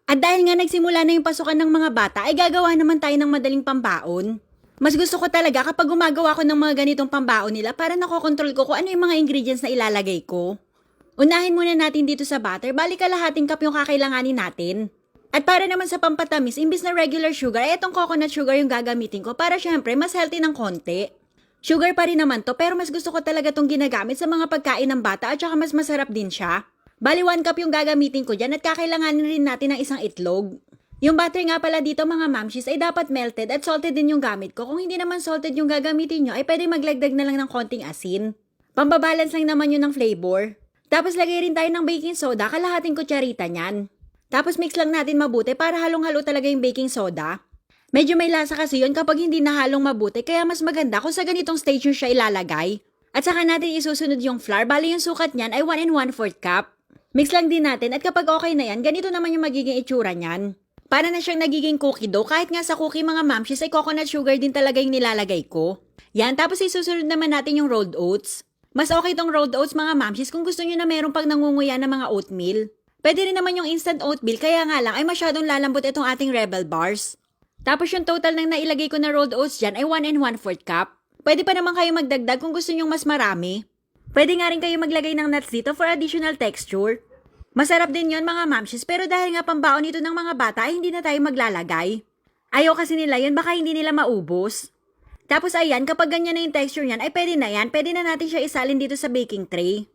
At dahil nga nagsimula na yung pasukan ng mga bata, ay gagawa naman tayo ng madaling pambaon. Mas gusto ko talaga kapag gumagawa ko ng mga ganitong pambaon nila para nakokontrol ko kung ano yung mga ingredients na ilalagay ko. Unahin muna natin dito sa butter, balik kalahating cup yung kakailanganin natin. At para naman sa pampatamis, imbis na regular sugar, ay itong coconut sugar yung gagamitin ko para syempre mas healthy ng konti. Sugar pa rin naman to pero mas gusto ko talaga tong ginagamit sa mga pagkain ng bata at saka mas masarap din siya. Bali 1 cup yung gagamitin ko dyan at kakailanganin rin natin ng isang itlog. Yung butter nga pala dito mga mamshis ay dapat melted at salted din yung gamit ko. Kung hindi naman salted yung gagamitin nyo ay pwede maglagdag na lang ng konting asin. Pambabalance lang naman yun ng flavor. Tapos lagay rin tayo ng baking soda, kalahating kutsarita niyan. Tapos mix lang natin mabuti para halong-halo talaga yung baking soda. Medyo may lasa kasi yun kapag hindi nahalong mabuti kaya mas maganda kung sa ganitong stage nyo siya ilalagay. At saka natin isusunod yung flour, bali yung sukat niyan ay 1 1/4 cup. Mix lang din natin at kapag okay na yan, ganito naman yung magiging itsura niyan. Para na siyang nagiging cookie dough, kahit nga sa cookie mga mamshis ay coconut sugar din talaga yung nilalagay ko. Yan, tapos isusunod naman natin yung rolled oats. Mas okay tong rolled oats mga mamshis kung gusto nyo na meron pang nangunguya ng mga oatmeal. Pwede rin naman yung instant oatmeal, kaya nga lang ay masyadong lalambot itong ating Rebel Bars. Tapos yung total ng nailagay ko na rolled oats dyan ay 1 1/4 cup. Pwede pa naman kayo magdagdag kung gusto nyong mas marami. Pwede nga rin kayo maglagay ng nuts dito for additional texture. Masarap din yon mga mamshis pero dahil nga pambaon ito ng mga bata ay hindi na tayo maglalagay. Ayaw kasi nila yun baka hindi nila maubos. Tapos ayan kapag ganyan na yung texture niyan ay pwede na yan. Pwede na natin siya isalin dito sa baking tray.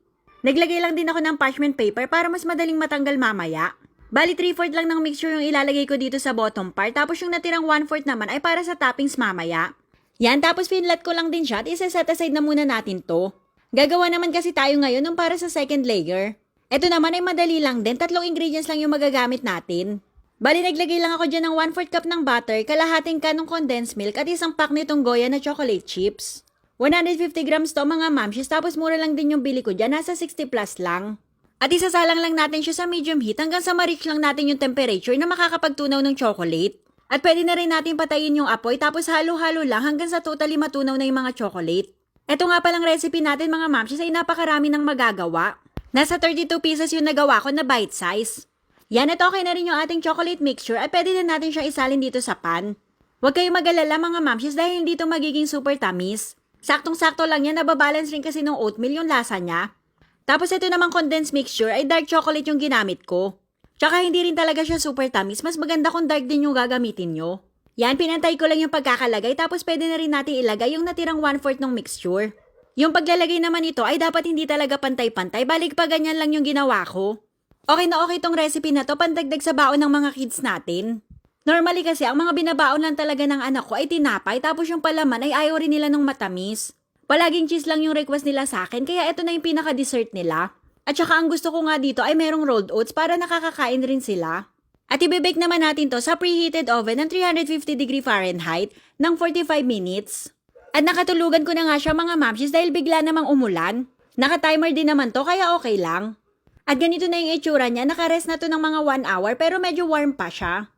Naglagay lang din ako ng parchment paper para mas madaling matanggal mamaya. Bali 3/4 lang ng mixture yung ilalagay ko dito sa bottom part tapos yung natirang 1/4 naman ay para sa toppings mamaya. Yan tapos finlat ko lang din siya at isa-set aside na muna natin to. Gagawa naman kasi tayo ngayon ng para sa second layer. Ito naman ay madali lang din, 3 ingredients lang yung magagamit natin. Bali naglagay lang ako dyan ng 1/4 cup ng butter, kalahating can ng condensed milk at isang pack nitong Goya na chocolate chips. 150 grams to mga mamshis tapos mura lang din yung bili ko dyan, nasa 60 plus lang. At isasalang lang natin siya sa medium heat hanggang sa ma-reach lang natin yung temperature na makakapagtunaw ng chocolate. At pwede na rin natin patayin yung apoy tapos halo-halo lang hanggang sa totally matunaw na yung mga chocolate. Ito nga palang recipe natin mga mamshis ay napakarami ng magagawa. Nasa 32 pieces yung nagawa ko na bite size. Yan at okay na rin yung ating chocolate mixture at pwede na natin siya isalin dito sa pan. Huwag kayong mag-alala mga mamshis dahil hindi ito magiging super tamis. Saktong-sakto lang yan, nababalance rin kasi ng oatmeal yung lasa niya. Tapos ito namang condensed mixture ay dark chocolate yung ginamit ko. Tsaka hindi rin talaga siya super tamis, mas maganda kung dark din yung gagamitin nyo. Yan, pinantay ko lang yung pagkakalagay tapos pwede na rin natin ilagay yung natirang 1/4 ng mixture. Yung paglalagay naman ito ay dapat hindi talaga pantay-pantay, balik pa ganyan lang yung ginawa ko. Okay na okay tong recipe na to, pandagdag sa baon ng mga kids natin. Normally kasi ang mga binabaon lang talaga ng anak ko ay tinapay tapos yung palaman ay ayaw rin nila ng matamis. Palaging cheese lang yung request nila sa akin kaya ito na yung pinaka-dessert nila. At saka ang gusto ko nga dito ay merong rolled oats para nakakakain rin sila. At ibibake naman natin to sa preheated oven ng 350 degree Fahrenheit ng 45 minutes. At nakatulugan ko na nga siya mga mamshis dahil bigla namang umulan. Naka-timer din naman to kaya okay lang. At ganito na yung itsura niya, nakarest na to ng mga 1 hour pero medyo warm pa siya.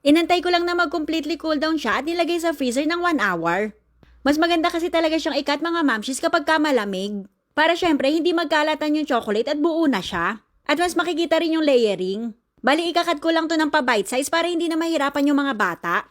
Inantay ko lang na mag-completely cool down siya at nilagay sa freezer ng 1 hour. Mas maganda kasi talaga siyang ikat mga mamshis kapag malamig. Para syempre hindi magkalatan yung chocolate at buo na siya. At mas makikita rin yung layering. Bali ikakat ko lang to ng pa-bite size para hindi na mahirapan yung mga bata.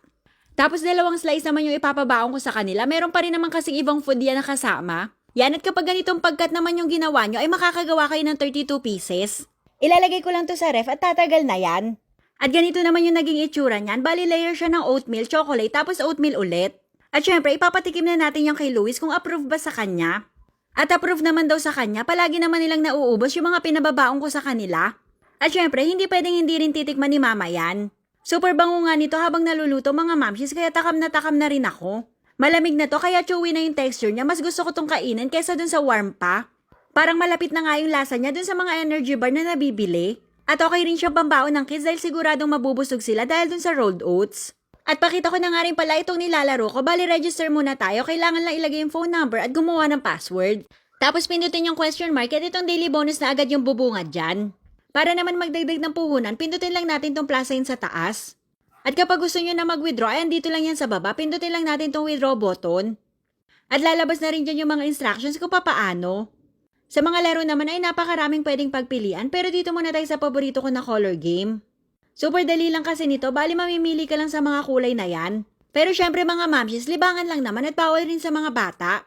Tapos 2 slice naman yung ipapabaon ko sa kanila. Meron pa rin naman kasing ibang food yan na kasama. Yan at kapag ganitong pagkat naman yung ginawa nyo ay makakagawa kayo ng 32 pieces. Ilalagay ko lang to sa ref at tatagal na yan. At ganito naman yung naging itsura niyan. Bali layer siya ng oatmeal, chocolate, tapos oatmeal ulit. At syempre ipapatikim na natin yung kay Luis kung approve ba sa kanya. At approve naman daw sa kanya, palagi naman nilang nauubos yung mga pinababaon ko sa kanila. At syempre hindi pwedeng hindi rin titikman ni mama yan. Super bango nga nito habang naluluto mga mamshis kaya takam na rin ako. Malamig na to kaya chewy na yung texture niya, mas gusto ko tong kainin kaysa dun sa warm pa. Parang malapit na nga yung lasa niya dun sa mga energy bar na nabibili. At okay rin siyang pambaon ng kids dahil siguradong mabubusog sila dahil dun sa rolled oats. At pakita ko na nga rin pala itong nilalaro ko, bali register muna tayo, kailangan lang ilagay yung phone number at gumawa ng password. Tapos pindutin yung question mark at itong daily bonus na agad yung bubungad dyan. Para naman magdagdag ng puhunan, pindutin lang natin tong plus sign sa taas. At kapag gusto nyo na mag-withdraw, ay andito lang yan sa baba, pindutin lang natin tong withdraw button. At lalabas na rin dyan yung mga instructions kung papaano. Sa mga laro naman ay napakaraming pwedeng pagpilian pero dito muna tayo sa paborito ko na color game. Super dali lang kasi nito, bali mamimili ka lang sa mga kulay na yan. Pero syempre mga mamsis, libangan lang naman at bawal rin sa mga bata.